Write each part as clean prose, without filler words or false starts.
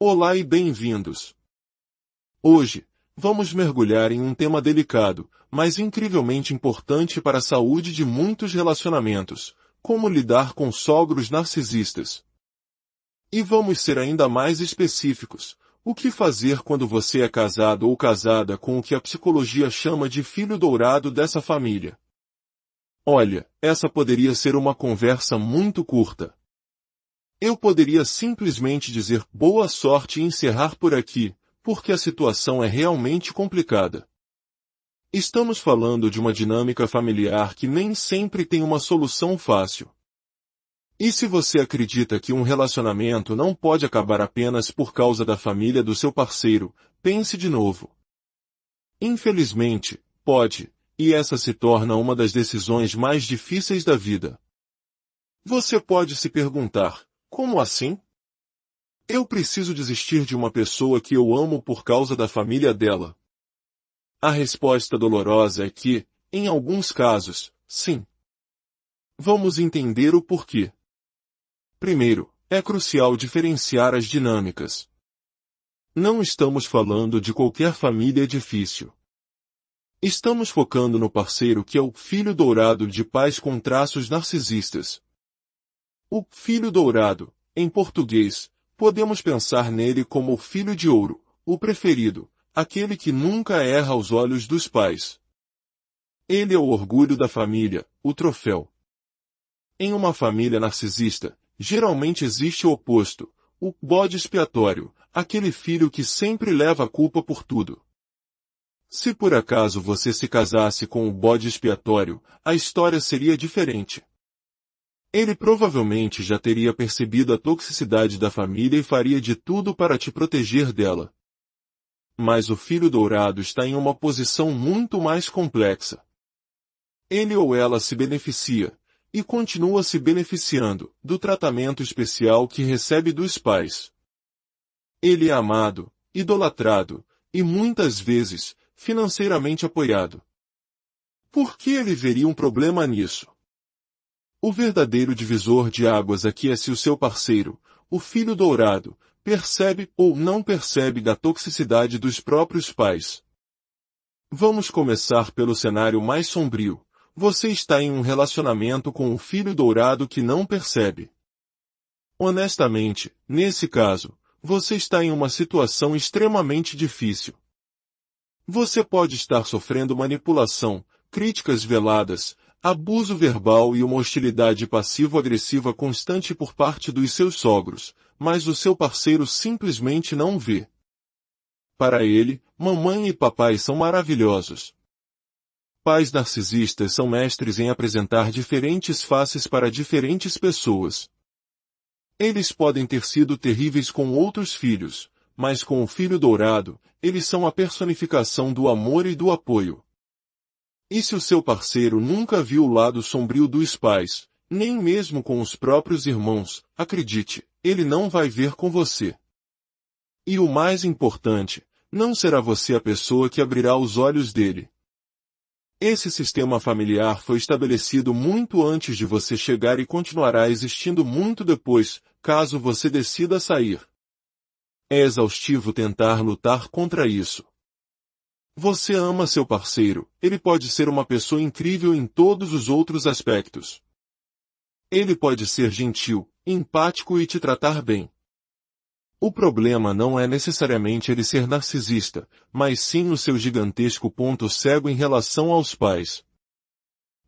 Olá e bem-vindos! Hoje, vamos mergulhar em um tema delicado, mas incrivelmente importante para a saúde de muitos relacionamentos: como lidar com sogros narcisistas. E vamos ser ainda mais específicos: o que fazer quando você é casado ou casada com o que a psicologia chama de filho dourado dessa família? Olha, essa poderia ser uma conversa muito curta. Eu poderia simplesmente dizer boa sorte e encerrar por aqui, porque a situação é realmente complicada. Estamos falando de uma dinâmica familiar que nem sempre tem uma solução fácil. E se você acredita que um relacionamento não pode acabar apenas por causa da família do seu parceiro, pense de novo. Infelizmente, pode, e essa se torna uma das decisões mais difíceis da vida. Você pode se perguntar: como assim? Eu preciso desistir de uma pessoa que eu amo por causa da família dela? A resposta dolorosa é que, em alguns casos, sim. Vamos entender o porquê. Primeiro, é crucial diferenciar as dinâmicas. Não estamos falando de qualquer família difícil. Estamos focando no parceiro que é o filho dourado de pais com traços narcisistas. O filho dourado, em português, podemos pensar nele como o filho de ouro, o preferido, aquele que nunca erra aos olhos dos pais. Ele é o orgulho da família, o troféu. Em uma família narcisista, geralmente existe o oposto, o bode expiatório, aquele filho que sempre leva a culpa por tudo. Se por acaso você se casasse com o bode expiatório, a história seria diferente. Ele provavelmente já teria percebido a toxicidade da família e faria de tudo para te proteger dela. Mas o filho dourado está em uma posição muito mais complexa. Ele ou ela se beneficia, e continua se beneficiando, do tratamento especial que recebe dos pais. Ele é amado, idolatrado, e muitas vezes, financeiramente apoiado. Por que ele veria um problema nisso? O verdadeiro divisor de águas aqui é se o seu parceiro, o filho dourado, percebe ou não percebe da toxicidade dos próprios pais. Vamos começar pelo cenário mais sombrio. Você está em um relacionamento com um filho dourado que não percebe. Honestamente, nesse caso, você está em uma situação extremamente difícil. Você pode estar sofrendo manipulação, críticas veladas, abuso verbal e uma hostilidade passivo-agressiva constante por parte dos seus sogros, mas o seu parceiro simplesmente não vê. Para ele, mamãe e papai são maravilhosos. Pais narcisistas são mestres em apresentar diferentes faces para diferentes pessoas. Eles podem ter sido terríveis com outros filhos, mas com o filho dourado, eles são a personificação do amor e do apoio. E se o seu parceiro nunca viu o lado sombrio dos pais, nem mesmo com os próprios irmãos, acredite, ele não vai ver com você. E o mais importante, não será você a pessoa que abrirá os olhos dele. Esse sistema familiar foi estabelecido muito antes de você chegar e continuará existindo muito depois, caso você decida sair. É exaustivo tentar lutar contra isso. Você ama seu parceiro, ele pode ser uma pessoa incrível em todos os outros aspectos. Ele pode ser gentil, empático e te tratar bem. O problema não é necessariamente ele ser narcisista, mas sim o seu gigantesco ponto cego em relação aos pais.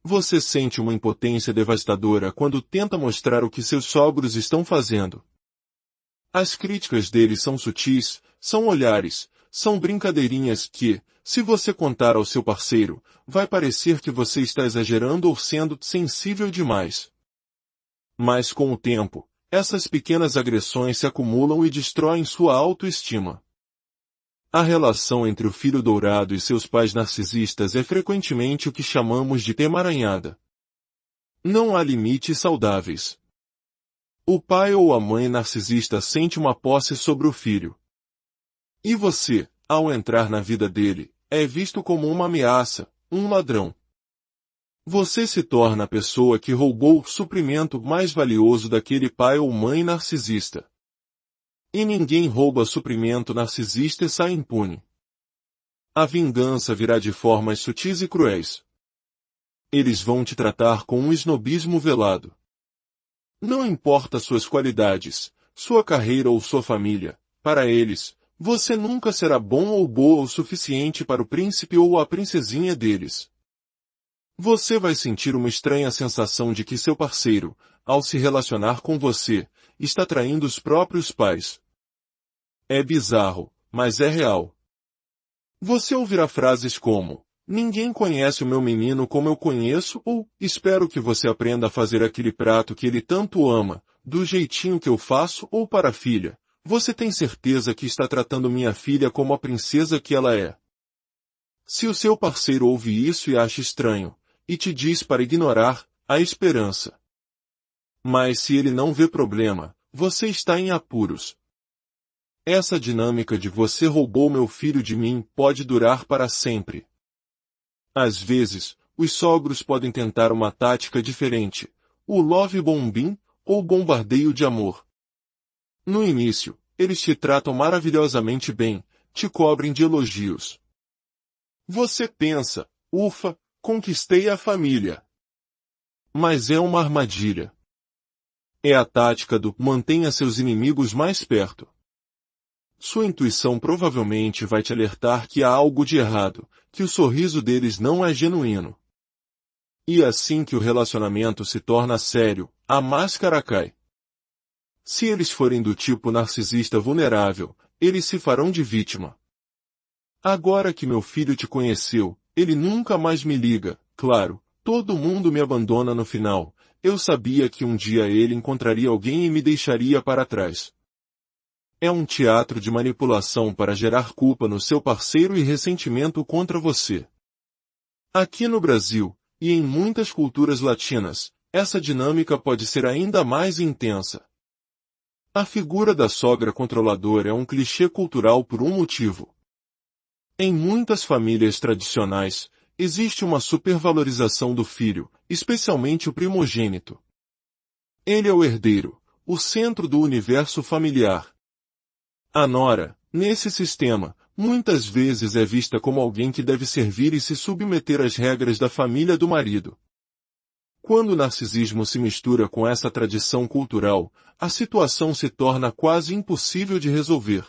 Você sente uma impotência devastadora quando tenta mostrar o que seus sogros estão fazendo. As críticas deles são sutis, são olhares, são brincadeirinhas que, se você contar ao seu parceiro, vai parecer que você está exagerando ou sendo sensível demais. Mas com o tempo, essas pequenas agressões se acumulam e destroem sua autoestima. A relação entre o filho dourado e seus pais narcisistas é frequentemente o que chamamos de emaranhada. Não há limites saudáveis. O pai ou a mãe narcisista sente uma posse sobre o filho. E você, ao entrar na vida dele, é visto como uma ameaça, um ladrão. Você se torna a pessoa que roubou o suprimento mais valioso daquele pai ou mãe narcisista. E ninguém rouba suprimento narcisista e sai impune. A vingança virá de formas sutis e cruéis. Eles vão te tratar com um snobismo velado. Não importa suas qualidades, sua carreira ou sua família, para eles, você nunca será bom ou boa o suficiente para o príncipe ou a princesinha deles. Você vai sentir uma estranha sensação de que seu parceiro, ao se relacionar com você, está traindo os próprios pais. É bizarro, mas é real. Você ouvirá frases como: "Ninguém conhece o meu menino como eu conheço" ou "Espero que você aprenda a fazer aquele prato que ele tanto ama, do jeitinho que eu faço" ou para a filha: "Você tem certeza que está tratando minha filha como a princesa que ela é?" Se o seu parceiro ouve isso e acha estranho, e te diz para ignorar, há esperança. Mas se ele não vê problema, você está em apuros. Essa dinâmica de "você roubou meu filho de mim" pode durar para sempre. Às vezes, os sogros podem tentar uma tática diferente, o love bombing, ou bombardeio de amor. No início, eles te tratam maravilhosamente bem, te cobrem de elogios. Você pensa: "Ufa, conquistei a família." Mas é uma armadilha. É a tática do "mantenha seus inimigos mais perto." Sua intuição provavelmente vai te alertar que há algo de errado, que o sorriso deles não é genuíno. E assim que o relacionamento se torna sério, a máscara cai. Se eles forem do tipo narcisista vulnerável, eles se farão de vítima. "Agora que meu filho te conheceu, ele nunca mais me liga, claro, todo mundo me abandona no final, eu sabia que um dia ele encontraria alguém e me deixaria para trás." É um teatro de manipulação para gerar culpa no seu parceiro e ressentimento contra você. Aqui no Brasil, e em muitas culturas latinas, essa dinâmica pode ser ainda mais intensa. A figura da sogra controladora é um clichê cultural por um motivo. Em muitas famílias tradicionais, existe uma supervalorização do filho, especialmente o primogênito. Ele é o herdeiro, o centro do universo familiar. A nora, nesse sistema, muitas vezes é vista como alguém que deve servir e se submeter às regras da família do marido. Quando o narcisismo se mistura com essa tradição cultural, a situação se torna quase impossível de resolver.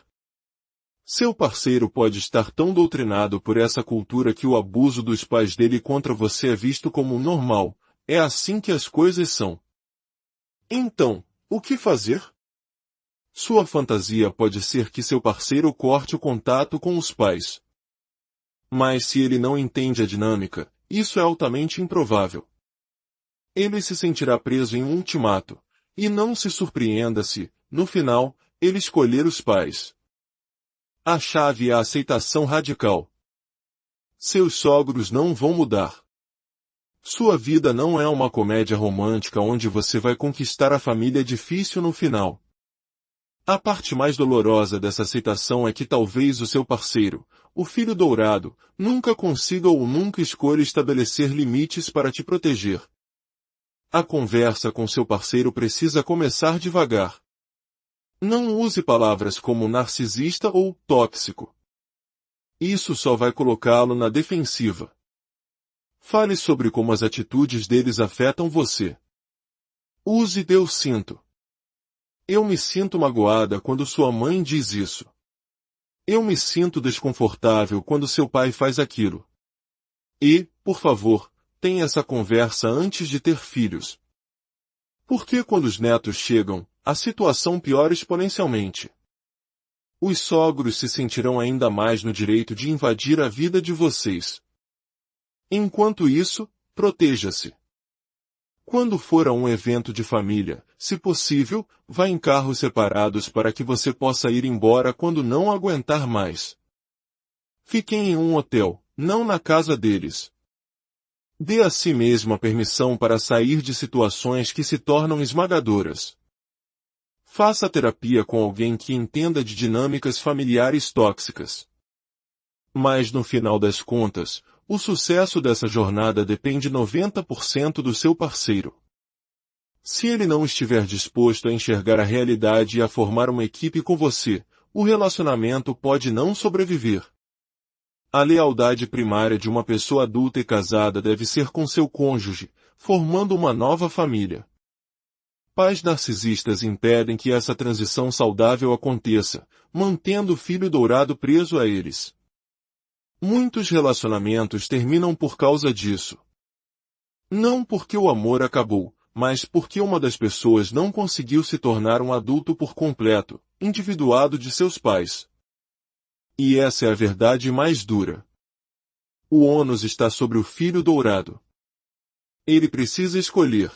Seu parceiro pode estar tão doutrinado por essa cultura que o abuso dos pais dele contra você é visto como normal. É assim que as coisas são. Então, o que fazer? Sua fantasia pode ser que seu parceiro corte o contato com os pais. Mas se ele não entende a dinâmica, isso é altamente improvável. Ele se sentirá preso em um ultimato, e não se surpreenda se, no final, ele escolher os pais. A chave é a aceitação radical. Seus sogros não vão mudar. Sua vida não é uma comédia romântica onde você vai conquistar a família difícil no final. A parte mais dolorosa dessa aceitação é que talvez o seu parceiro, o filho dourado, nunca consiga ou nunca escolha estabelecer limites para te proteger. A conversa com seu parceiro precisa começar devagar. Não use palavras como narcisista ou tóxico. Isso só vai colocá-lo na defensiva. Fale sobre como as atitudes deles afetam você. Use "eu sinto." "Eu me sinto magoada quando sua mãe diz isso." "Eu me sinto desconfortável quando seu pai faz aquilo." E, por favor, tenha essa conversa antes de ter filhos. Porque quando os netos chegam, a situação piora exponencialmente. Os sogros se sentirão ainda mais no direito de invadir a vida de vocês. Enquanto isso, proteja-se. Quando for a um evento de família, se possível, vá em carros separados para que você possa ir embora quando não aguentar mais. Fiquem em um hotel, não na casa deles. Dê a si mesmo a permissão para sair de situações que se tornam esmagadoras. Faça terapia com alguém que entenda de dinâmicas familiares tóxicas. Mas no final das contas, o sucesso dessa jornada depende 90% do seu parceiro. Se ele não estiver disposto a enxergar a realidade e a formar uma equipe com você, o relacionamento pode não sobreviver. A lealdade primária de uma pessoa adulta e casada deve ser com seu cônjuge, formando uma nova família. Pais narcisistas impedem que essa transição saudável aconteça, mantendo o filho dourado preso a eles. Muitos relacionamentos terminam por causa disso. Não porque o amor acabou, mas porque uma das pessoas não conseguiu se tornar um adulto por completo, individuado de seus pais. E essa é a verdade mais dura. O ônus está sobre o filho dourado. Ele precisa escolher.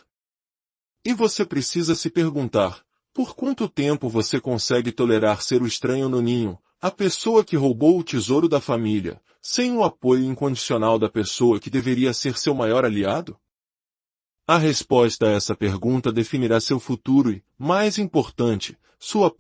E você precisa se perguntar, por quanto tempo você consegue tolerar ser o estranho no ninho, a pessoa que roubou o tesouro da família, sem o apoio incondicional da pessoa que deveria ser seu maior aliado? A resposta a essa pergunta definirá seu futuro e, mais importante, sua